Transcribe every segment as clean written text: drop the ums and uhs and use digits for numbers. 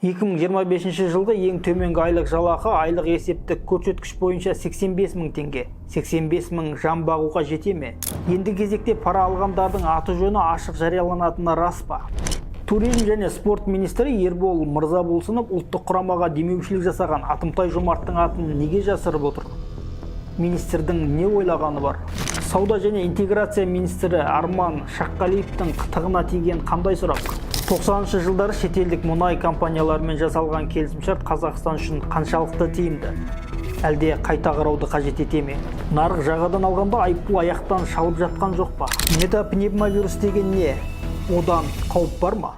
2025 жылғы ең төменгі айлық жалақы айлық есептік көрсеткіш бойынша 85 мың теңге. 85 мың жан бағуға жете ме? Енді кезекте пара алғандардың аты жөні ашық жарияланатыны рас па? Туризм және спорт министрі Ербол Мырзаболсынов ұлттық құрамаға демеушілік жасаған Атымтай Жомарттың атын неге жасырып отыр? Министрдің не ойлағаны бар? Сауда және интеграция министрі Арман Шаққалиевтің қытығына тиген қандай сұрақ? 90-шы жылдары шетелдік мұнай компанияларымен жасалған келісімшарт Қазақстан үшін қаншалықты тиімді? Әлде қайта қарауды қажет ете ме? Нарық жағадан алғанда айыппұл аяқтан шалып жатқан жоқ па? Метапневмовирус деген не? Одан қауіп бар ма?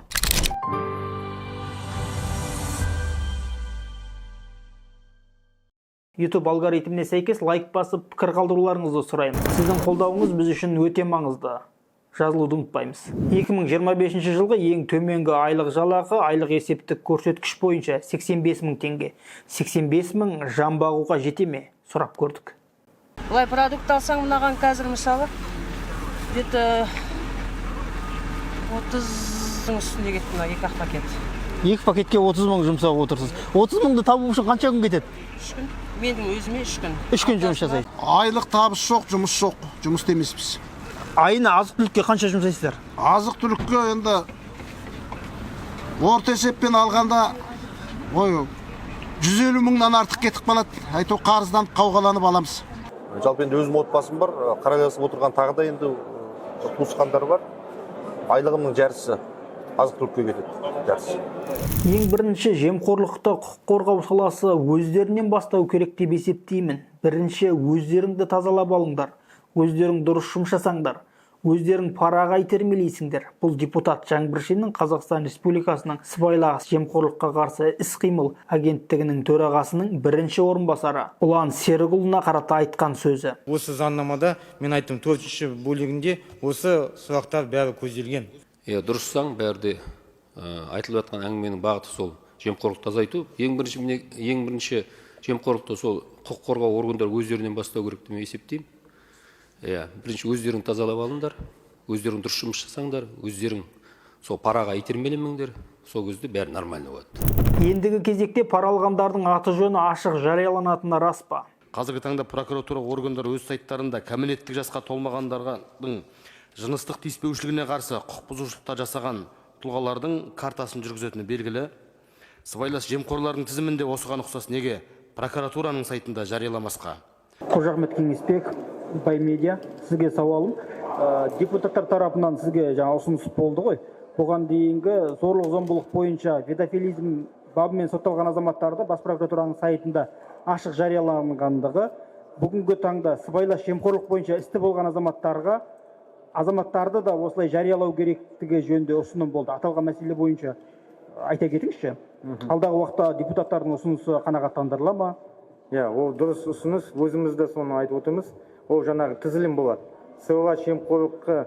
YouTube алгоритміне сәйкес лайк басып, пікір қалдыруларыңызды сұраймын. Сіздің қолдауыңыз біз үшін өте маңызды. Жазылуды ұмытпаймыз. 2025 жылғы ең төменгі айлық жалақы айлық есептік көрсеткіш бойынша 85 мың теңге. 85 мың жан бағуға жете ме? Сұрап көрдік. Бұлай продукт алсаң мынаған қазір мысалы где-то 30-ның үстінде кетті мына екі пакет. Екі пакетке 30 мың жұмсап отырсыз. 30 мыңды табу үшін қанша күн кетеді? 3 күн. Менің өзіме 3 күн. 3 күн жұмыс жасайды. Айлық табыс жоқ, жұмыс жоқ. Жұмыс демеспіз. Айына азық-түлікке қанша жұмсайсыздар? Азық-түлікке енді орта есеппен алғанда 150 мыңнан артық кетіп қалады. Айту қарызданып қауғаланып аламыз. Жалпы енді өзім отбасым бар, қарайласып отырған тағы да енді туысқандар бар. Айлығымның жарысы азық-түлікке кетеді, жарысы. Ең бірінші жемқорлықты құқық қорғау саласы өздерінен бастау керек деп есептеймін. Бірінші өздеріңді тазалап алыңдар. Өздерің дұрыс жұмсасаңдар, өздерің параға итермелейсіңдер. Бұл депутат Жаңбыршиннің Қазақстан Республикасының сыбайлас жемқорлыққа қарсы іс-қимыл агенттігінің төрағасының бірінші орынбасары Ұлан Серікұлына қарата айтқан сөзі. Осы заңнамада мен айттым 4-ші бөлігінде осы сұрақтар бәрі көзделген. Дұрыссаң бәрі айтылып жатқан әңгіменің бағыты сол жемқорлықты азайту. Ең бірінші жемқорлықты сол құқық қорғау органдары өздерінен бастау керек деп есептеймін. Бірінші өздерің тазалап алыңдар, өздерің дұрыс жұмыс жасаңдар, өздерің сол параға итермелемеңдер, сол кезде бәрі нормально болады. Ендігі кезекте пара алғандардың аты жөні ашық жарияланатыны рас па? Қазіргі таңда прокуратура органдары өз сайттарында кәмелеттік жасқа толмағандардың жыныстық тиіспеушілігіне қарсы құқық бұзушылықтар жасаған тұлғалардың картасын жүргізетіні белгілі. Сыбайлас жемқорлардың тізімінде осыған ұқсас неге прокуратураның сайтында жарияламасқа? Қожахмет Кеңесбек, Баймедиа, сізге сауалым. Депутаттар тарапынан сізге жаңа ұсыныс болды ғой. Бұған дейінгі зорлық-зомбылық бойынша педофилизм бабымен сотталған азаматтарды бас прокуратураның сайтында ашық жарияланғандығы, бүгінгі таңда сыбайлас жемқорлық бойынша істі болған азаматтарды да осылай жариялау керектігі жөнінде ұсыным болды. Аталған мәселе бойынша айта кетіңізші. Алдағы уақытта депутаттардың ұсынысы қанағаттандырыла ма? Ол дұрыс ұсыныс, өзіміз де соны айтып отырмыз. Ол жаңағы тізілім болады. Сыбайлас жемқорлыққа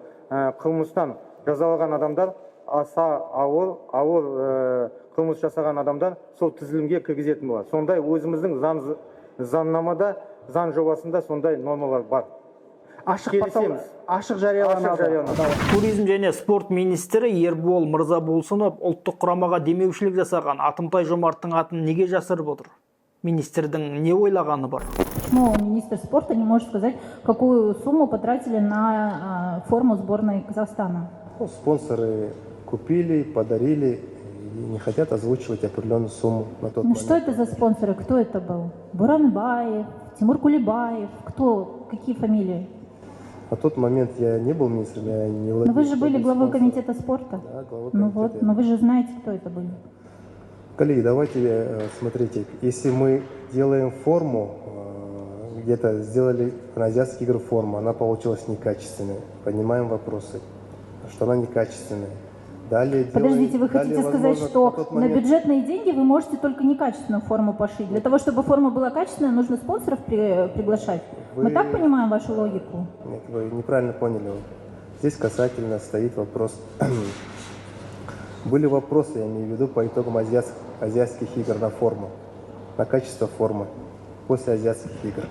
қылмыстан жазалаған адамдар, аса ауыр қылмыс жасаған адамдар сол тізілімге кіргізетін болады. Сондай өзіміздің заңнамада, заң жобасында сондай нормалар бар. Ашық жарияланады. Туризм және спорт министрі Ербол Мырзаболсынов ұлттық құрамаға демеушілік жасаған Атымтай Жомарттың атын неге жасырып отыр? Министрдің не ойлағаны бар? Почему министр спорта не может сказать, какую сумму потратили на форму сборной Казахстана? Спонсоры купили, подарили и не хотят озвучивать определенную сумму на тот момент. Что это за спонсоры? Кто это был? Буранбаев, Тимур Кулебаев? Кто? Какие фамилии? На тот момент я не был министром, я не владел. Но вы же были главой комитета спорта. Да, главой комитета. Но вы же знаете, кто это были. Коллеги, давайте, смотрите, если мы делаем форму, где-то сделали на азиатские игры форму, она получилась некачественной. Поднимаем вопросы, что она некачественная. Далее Подождите, вы хотите сказать, что на бюджетные деньги вы можете только некачественную форму пошить? Для того, чтобы форма была качественная, нужно спонсоров приглашать? Мы так понимаем вашу логику? Нет, вы неправильно поняли. Здесь касательно стоит вопрос. Были вопросы, я имею в виду, по итогам азиатских игр на форму, на качество формы после азиатских игр.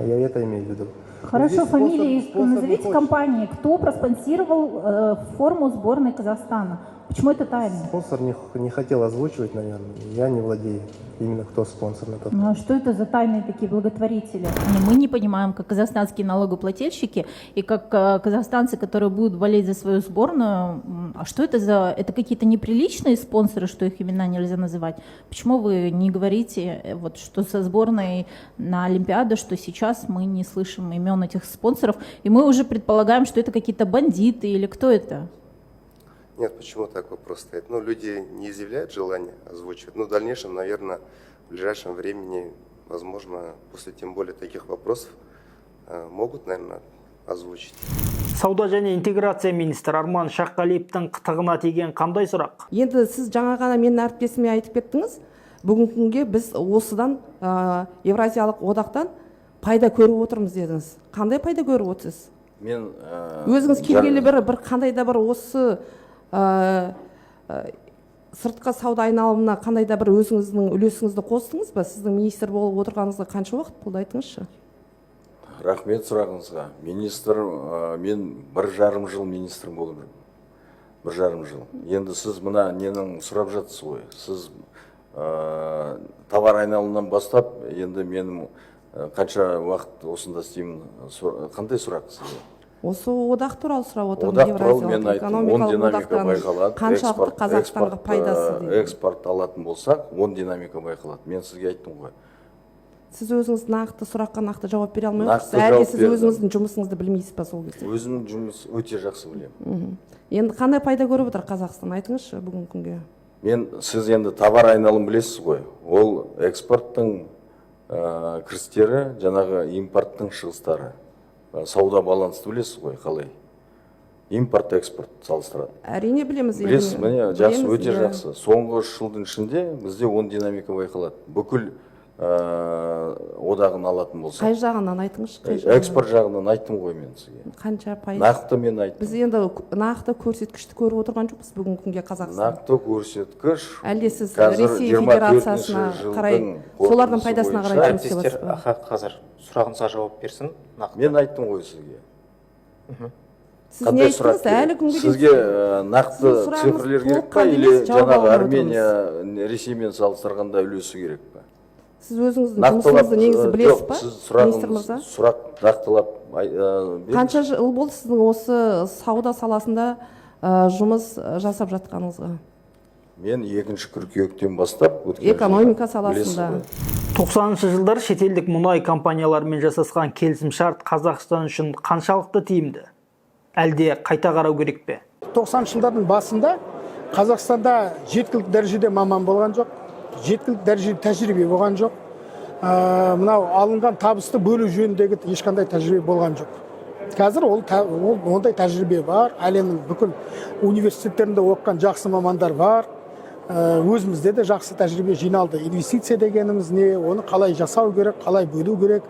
Я это имею в виду. Хорошо, фамилии назовите компании, кто проспонсировал форму сборной Казахстана. Почему это тайна? Спонсор не хотел озвучивать, наверное. Я не владею именно кто спонсор на тот. Ну а что это за тайные такие благотворители? Мы не понимаем, как казахстанские налогоплательщики и как казахстанцы, которые будут болеть за свою сборную, а что это за... Это какие-то неприличные спонсоры, что их имена нельзя называть? Почему вы не говорите, вот, что со сборной на Олимпиаду, что сейчас мы не слышим имен этих спонсоров, и мы уже предполагаем, что это какие-то бандиты или кто это? Нет, почему так вопрос стоит? Ну, люди не изъявляют желания озвучивать. Но в дальнейшем, наверное, в ближайшем времени, возможно, после тем более таких вопросов, могут, наверное, озвучить. Сауда және интеграция министрі Арман Шаққалиевтің қытығына тиген қандай сұрақ? Енді сіз жаңа ғана менің әріптесіме айтып кеттіңіз. Бүгінгі күнге біз осыдан Евразиялық одақтан пайда көріп отырмыз дедіңіз. Қандай пайда көріп отырсыз? Мен өзіңіз келгелі бір қандай да бір осы сыртқы сауда айналымына қандай да бір өзіңіздің үлесіңізді қостыңыз ба? Сіздің министр болып отырғаныңызға қанша уақыт болды, айтыңызшы? рахмет сұрағыңызға. Министр, мен 1,5 жыл министр болып жүрмін. 1,5 жыл. Енді сіз мына ненің сұрап жатсыз ғой. Сіз товар айналымынан бастап, енді менің қанша уақыт осында істеймін, қандай сұрақ сізге? Осы одақ туралы сұрап отырмын. Одақ туралы мен айттым, 10 динамика байқалады. Қаншалықты Қазақстанға пайдасы дейді. Экспорт алатын болсақ, 10 динамика байқалады. Мен сізге айттым ғой. Сіз өзіңіз нақты сұраққа нақты жауап бере алмай отырсыз, әлде сіз өзіңіздің жұмысыңызды білмейсіз ба сол кезде? Өзімнің жұмыс өте жақсы білемін. Енді қандай пайда көріп отыр Қазақстан, айтыңызшы бүгінгі күнге? Сіз енді товар айналым білесіз ғой. Ол экспорттың кірістері, жаңағы импорттың шығыстары. Сауда балансты білесіз ғой, қалай? Импорт, экспорт салыстырады. Әрине білеміз. Білесіз, міне, жақсы, өте жақсы. Соңғы 3 жылдың ішінде бізде 10 динамика байқалады. Бүкіл одағын алатын болса. Қай жағынан айтыңызшы? Экспорт жағынан айттым ғой мен сізге. Қанша пайыз? Нақты мен айттым. Біз енді нақты көрсеткішті көріп отырған жоқпыз бүгінгі күнге Қазақстан. Нақты көрсеткіш. Әлде сіз Ресей Федерациясына қарай солардың пайдасына қарай жұмыс істеп отырсыз ба? Қазір сұрағыңызға жауап берсін. Мен айттым ғой сізге. Сіз не айттыңыз? Әлі күнге сізге нақты цифрлер керек па, или жаңағы Армения Ресеймен салыстырғанда үлесі керек па? Сіз өзіңіздің жұмысыңызды негізі білесіз ба, министр мырза? Сұрақ нақтылап. Қанша жыл болды сіздің осы сауда саласында жұмыс жасап жатқаныңызға? Мен 2 қыркүйектен бастап экономика саласында. 90-шы жылдар шетелдік мұнай компанияларымен жасасқан келісім шарт Қазақстан үшін қаншалықты тиімді? Әлде қайта қарау керек пе? 90-шы жылдардың басында Қазақстанда жеткілікті дәрежеде маман болған жоқ, жеткілікті дәрежеде тәжірибе болған жоқ. Мынау алынған табысты бөлу жөніндегі ешқандай тәжірибе болған жоқ. Қазір ондай тәжірибе бар. Әлемнің бүкіл университеттерінде оқыған жақсы мамандар бар. Өзімізде де жақсы тәжірибе жиналды. Инвестиция дегеніміз не, оны қалай жасау керек, қалай бөлу керек,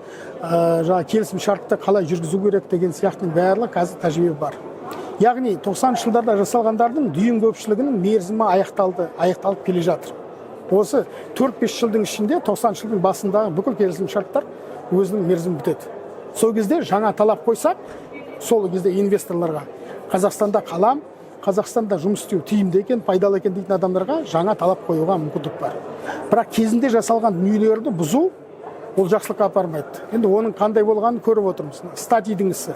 келісім шартты қалай жүргізу керек деген сияқтың барлығы қазір тәжірибе бар. Яғни 90-шы жылдарда жасалғандардың дүйім көпшілігінің мерзімі аяқталып келе жатыр. Осы 4-5 жылдың ішінде 90-шы жылдың басындағы бүкіл келісім шарттар өзінің мерзімі бітеді. Сол кезде жаңа талап қойсақ, сол кезде инвесторларға Қазақстанда қалам, Қазақстанда жұмыс істеу тиімді екен, пайдалы екен дейтін адамдарға жаңа талап қоюға мүмкіндік бар. Бірақ кезінде жасалған дүниелерді бұзу ол жақсылыққа апармайды. Енді оның қандай болғанын көріп отырмыз. Статидің ісі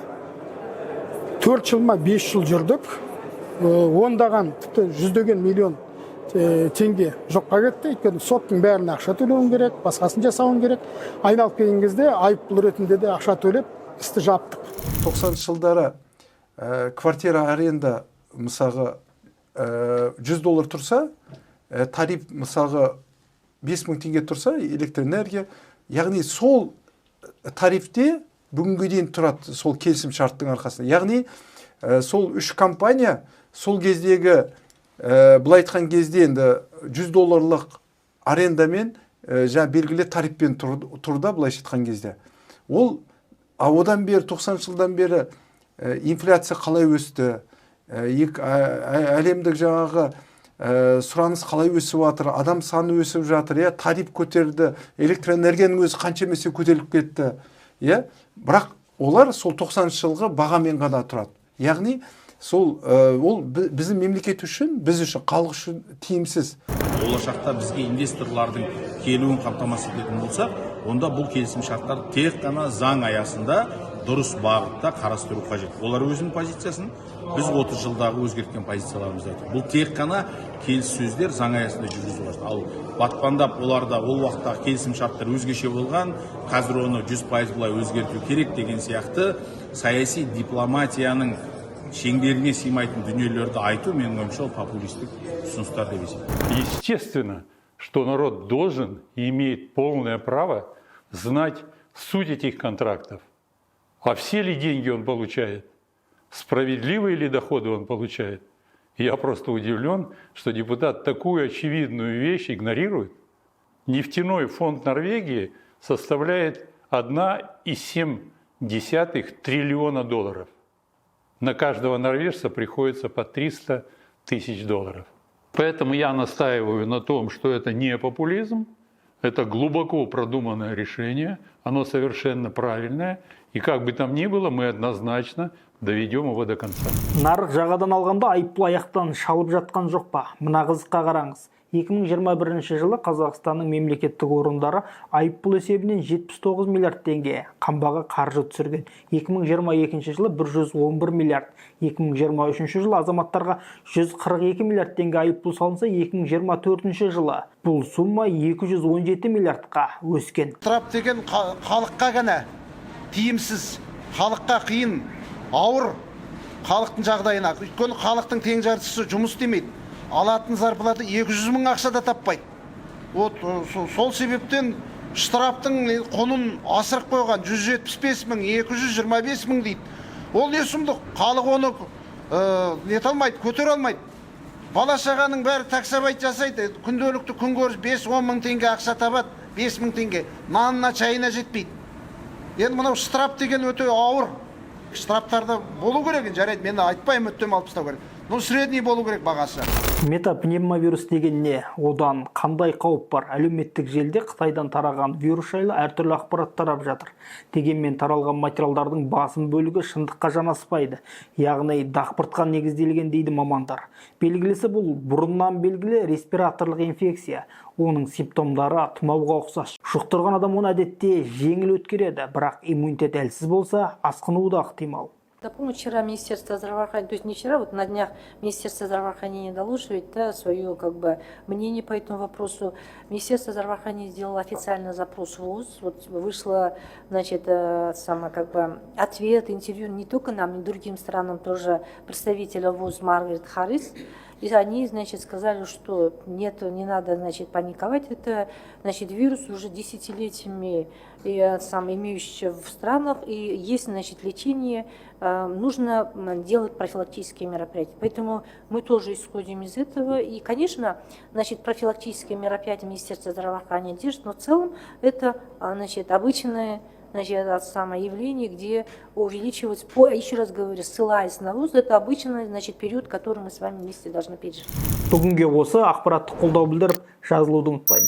4 жыл ма 5 жыл жүрдік, ондаған тіпті жүздеген миллион теңге жоққа кетті. Өйткені соттың бәріне ақша төлеуің керек, басқасын жасауың керек. Айналып келген кезде айыппұл ретінде де ақша төлеп істі жаптық. 90 жылдары квартира аренда мысалға $100 тұрса, тариф мысалға 5.000 теңге тұрса, электр энергия, яғни сол тарифте бүгінге дейін тұрады сол келісім шарттың арқасында. Яғни сол 3 компания сол кездегі былай айтқан кезде енді $100 арендамен белгілі тарифпен тұрда былай айтқан кезде. Ол одан бері 90 жылдан бері инфляция қалай өсті, әлемдік жаңағы сұраныс қалай өсіп жатыр, адам саны өсіп жатыр, тариф көтерді, электроэнергияның өзі қанша есе көтеріліп кетті. Бірақ олар сол 90 жылғы бағамен ғана тұрады. Яғни сол ол біздің мемлекет үшін, біз үшін, халық үшін тиімсіз. Болашақта бізге инвесторлардың келуін қамтамасыз ететін болсақ, онда бұл келісім шарттар тек қана заң аясында дұрыс бағытта қарастыру қажет. Олар өзінің позициясын, біз 30 жылдағы өзгерткен позицияларымызды айтып. Бұл тек қана келіссөздер заң аясында жүргізу қажет. Ал батпандап оларда ол уақыттағы келісім шарттар өзгеше болған, қазір оны 100% былай өзгерту керек деген сияқты саяси дипломатияның шеңберіне сыймайтын дүниелерді айту, менің ойымша, ол популистік ұсыныстар деп есептеймін. Естественно, что народ должен и имеет полное право знать суть этих контрактов. А все ли деньги он получает? Справедливые ли доходы он получает? Я просто удивлен, что депутат такую очевидную вещь игнорирует. Нефтяной фонд Норвегии составляет 1,7 триллиона долларов. На каждого норвежца приходится по 300 тысяч долларов. Поэтому я настаиваю на том, что это не популизм, это глубоко продуманное решение, оно совершенно правильное, и как бы там ни было, мы однозначно доведем его до конца. Нарық жағадан алғанда айыппұл аяқтан шалып жатқан жоқ па? Мына қызыққа қараңыз. 2021 жылы Қазақстанның мемлекеттік орындары айыппұл есебінен 79 миллиард теңге қамбаға қаржы түсірген. 2022 жылы 111 миллиард, 2023 жылы азаматтарға 142 миллиард теңге айыппұл салынса, 2024 жылы бұл сумма 217 миллиардқа өскен. Штраф деген халыққа ғана тиімсіз, халыққа қиын, ауыр, халықтың жағдайына. Өйткені халықтың тең жартысы жұмыс істемейді. Алатын зарплата 200 мың ақша да таппайды. Сол себептен штрафтың құнын асырып қойған 175 мың, 225 мың дейді. Ол не сұмдық? Халық оны нете алмайды, көтере алмайды. Бала шағаның бәрі таксобайт жасайды, күнделікті күнкөріс 5-10 мың теңге ақша табады, 5 мың теңге. Нанына, чайына жетпейді. Енді мынау штраф деген өте ауыр. Штрафтарда болу керек, жарайды, мен айтпаймын, өттем алып тастау керек. Ну, средний болу керек бағасы. Метапневмовирус деген не? Одан қандай қауіп бар? Әлеуметтік желіде Қытайдан тараған вирус жайлы әртүрлі ақпарат тарап жатыр. Дегенмен таралған материалдардың басым бөлігі шындыққа жанаспайды. Яғни дақпыртқа негізделген дейді мамандар. Белгілісі бұл бұрыннан белгілі респираторлық инфекция. Оның симптомдары тұмауға ұқсас. Жұқтырған адам оны әдетте жеңіл өткереді, бірақ иммунитет әлсіз болса, асқынуы да ықтимал. Допомню, вчера Министерство здравоохранения, то есть не вчера, вот на днях Министерство здравоохранения доложивает свое мнение по этому вопросу. Министерство здравоохранения сделало официальный запрос в ВОЗ, вот вышло, ответ, интервью не только нам, но и другим странам тоже представителя ВОЗ Маргарет Харрис. И они, сказали, что нет, не надо, паниковать. Это, вирус уже десятилетиями имеющийся в странах, и есть, лечение, нужно делать профилактические мероприятия. Поэтому мы тоже исходим из этого. И, конечно, профилактические мероприятия Министерства здравоохранения держит, но в целом это, обычное явление, где увеличивается, еще раз говорю, ссылаясь на ВОЗ, это обычный, период, который мы с вами вместе должны пережить. Бүгінге осы ақпаратты қолдау білдіріп, жазылуды ұмытпайсыз.